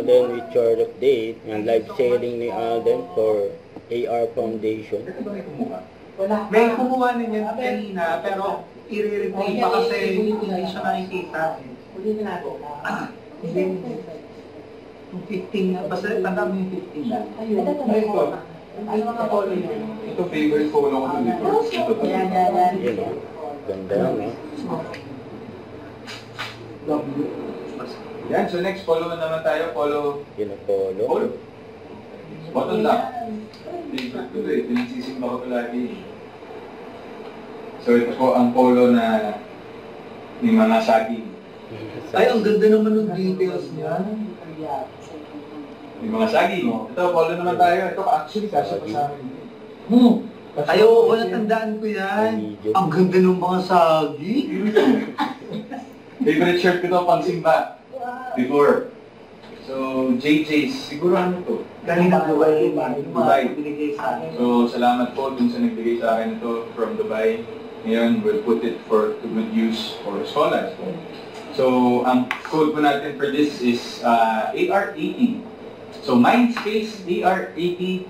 Alden with chart update and live selling ni Alden for AR Foundation. May kumuha ninyo kanina, pero i-replay pa kasi hindi siya nakikita. Ulitin natin. Yung 15 na, basta tanda mo yung 15 na. Ayun. Ano mga polo yun? Ito favorite polo ko dito. Yan. Yun o. Ganda no? Yan, so next polo naman tayo. Polo. Yun o polo. Polo. Bottom lang. Favorite ko ito eh. Pinagsisimba ko ito lagi. So ito po ang polo na ni mga saging. Ay, ang ganda naman ng details niya. Ni mga saging. Ito, polo naman tayo. Ito actually kasya pa sa amin. Ayaw, wala tandaan ko yan. Ang ganda ng mga sagi. Favorite shirt ko ito, pang simba. Before. So, JJ's. Siguro ano to? Kanina Dubai. Dubai. Binigay sa akin. So, salamat po dun sa nagbigay sa akin ito from Dubai. Ngayon, we'll put it to good use for scholars. So, ang code po natin for this is AR80. So, Mindspace AR80.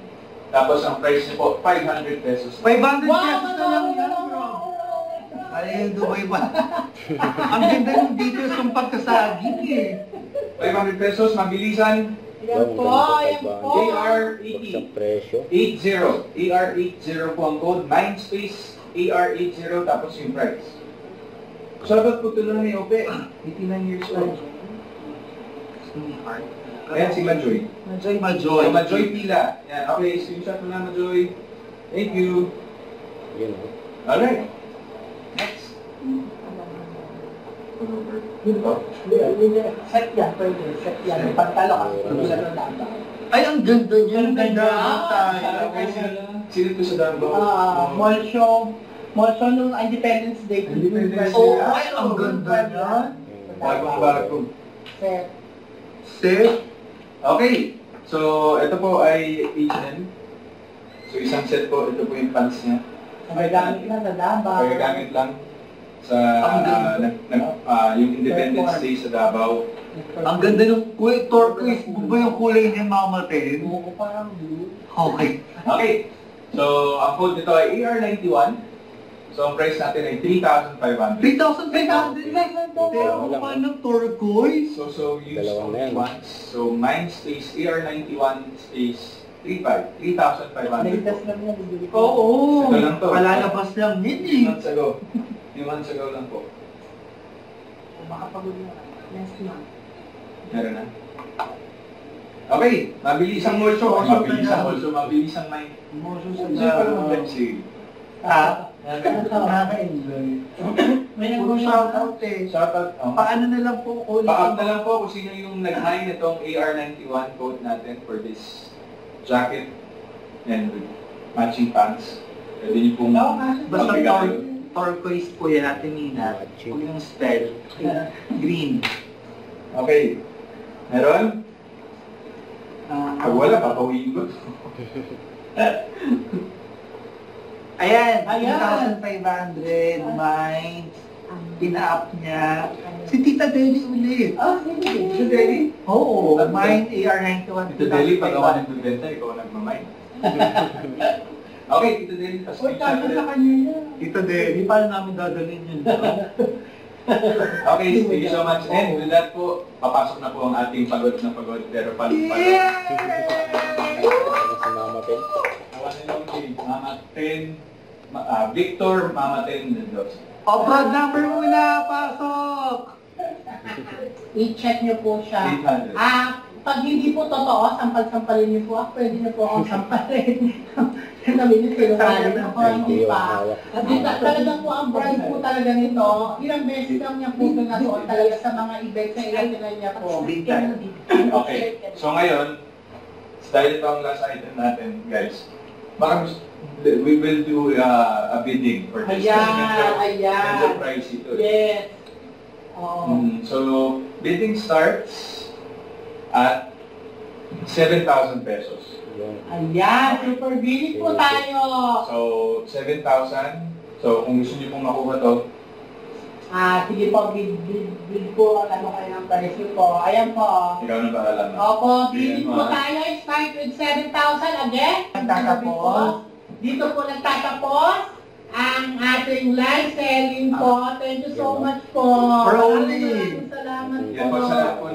Tapos, ang price niyo po, 500 pesos. 500 pesos na lang yan, bro. Ay, Dubai ba? Ang ganda ng details ng pagkasagi eh. 500 pesos, mabilisan. Yan po, yan po. AR80. Sa presyo. 80. AR80 po ang code. Mindspace AR80 tapos yung price. Sabat po ito na ni Ope. 89 years old. Ayan si Majoy. Majoy. So, Majoy pila. Yan. Okay, screenshot mo na Majoy. Thank you. Yun o. Alright. Next. Set yan, pwede. Set yan. May pantalo ka. Ay, ang ganda niya. Ang ganda tayo. Okay, sino ito sa Davao? Mall show nung Independence Day. Independence Day. Oh, Ay, ang ganda niya. Bagong-bagong. Set. Safe. Okay. So, ito po ay H&M. So, isang set po. Ito po yung pants niya. Magagamit lang sa Davao. Pagagamit lang sa yung Independence Day sa Davao. Ang ganda ng turquoise. Ba yung kulay niya, mamatin? Buko parang blue. Okay. Okay. So, ang code nito ay AR91. So, ang price natin ay 3,500. 3,500 lang. Pero paano turquoise? So use Dalawang na yan. once. So, Mindspace AR91 space 3,500. Nagtas lang yan. bibili ko. Oo. Ito lang to. Palalabas lang yun eh. 2 months ago. 2 months ago lang po. Makapagod na. Next month. Meron na. Okay. Mabilis ang molso. Mabilis ang molso. Mabilis ang mind. Emotion sa Hindi pa naman web sale. Nakaka-enjoy. May Shoutout eh. Shoutout. Paano na lang po ulit? Pa-up na lang po kung sino yung nag-high nitong AR91 code natin for this jacket and with matching pants. Pwede niyo pong Basta magbigay. turquoise po yan natin nina. Kung yung style. Green. Okay. Meron? Pag wala, papawiin ko. Ayan, Ayan. 2,500, mine, pina-up niya. Si Tita Deli ulit. Sige. Ito, Deli? Oo, mine AR91. Ito, Deli, pag ako nagbibenta, ikaw nagmamay. Okay, Tito Deli, tapos Uy, kanya sa kanya yan. Tita Deli, paano namin dadalhin yun? Okay, thank you so much. And with that po, papasok na po ang ating pagod na pagod, pero palong-palong. Ano si Mama Ten? Awan nilang kay Mama Ten, Victor, Mama Ten, Mendoza. O, brad number muna, pasok! I-check niyo po siya. 800. Pag hindi po totoo, sampal-sampalin niyo po. Pwede niyo po akong sampalin. Sabihin niyo, sinungaling ako, hindi pa. At talagang po ang brand po talaga nito, ilang beses lang niya po ito nasuot talaga sa mga events na ilan niya po. Okay, so ngayon, dahil ito ang last item natin, guys, baka we will do a bidding for this. Medyo pricey ito. Yes. Oh. So, bidding starts at 7,000 pesos. Ayan, super billig po tayo. So, 7,000. So, kung gusto niyo pong makuha to, Sige po, bid po, ano kayo ng price po. Ayan po. Ikaw na bahala na. Opo, bid po tayo, start with 7,000 again. Nagtatapos. Dito po nagtatapos ang ating live selling po. Thank you so much po. Rolling. Salamat po. Yan po sa lahat po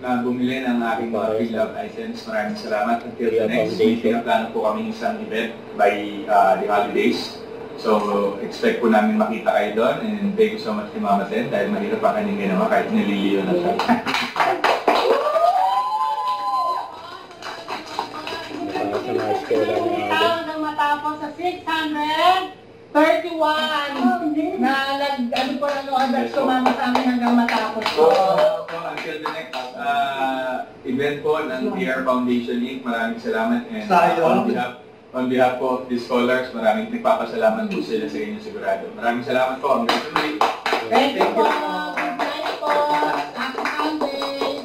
na bumili ng aking mga free love license. Maraming salamat. Until the next week, pinaplano po kami isang event by the holidays. So, expect po namin makita kayo doon. And thank you so much kay Mama Sen dahil mahirap pa kanyang ginawa kahit nililiyo na siya. Sa mga eskwela ni Alden. Nang matapos sa 631 na ano po lang yung sumama sa amin hanggang matapos po. So, until the next event po ng PR Foundation Inc. Maraming salamat. And on behalf po of the scholars, maraming nagpapasalamat po sila sa inyo sigurado. Maraming salamat po. Hanggang sa muli. Thank you po. Good night po. Happy Sunday.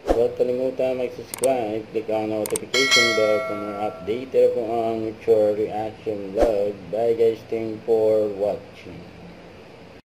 Huwag kalimutan mag-subscribe, click ang notification bell kung updated po ang mature reaction vlog. Bye guys, thank you for watching.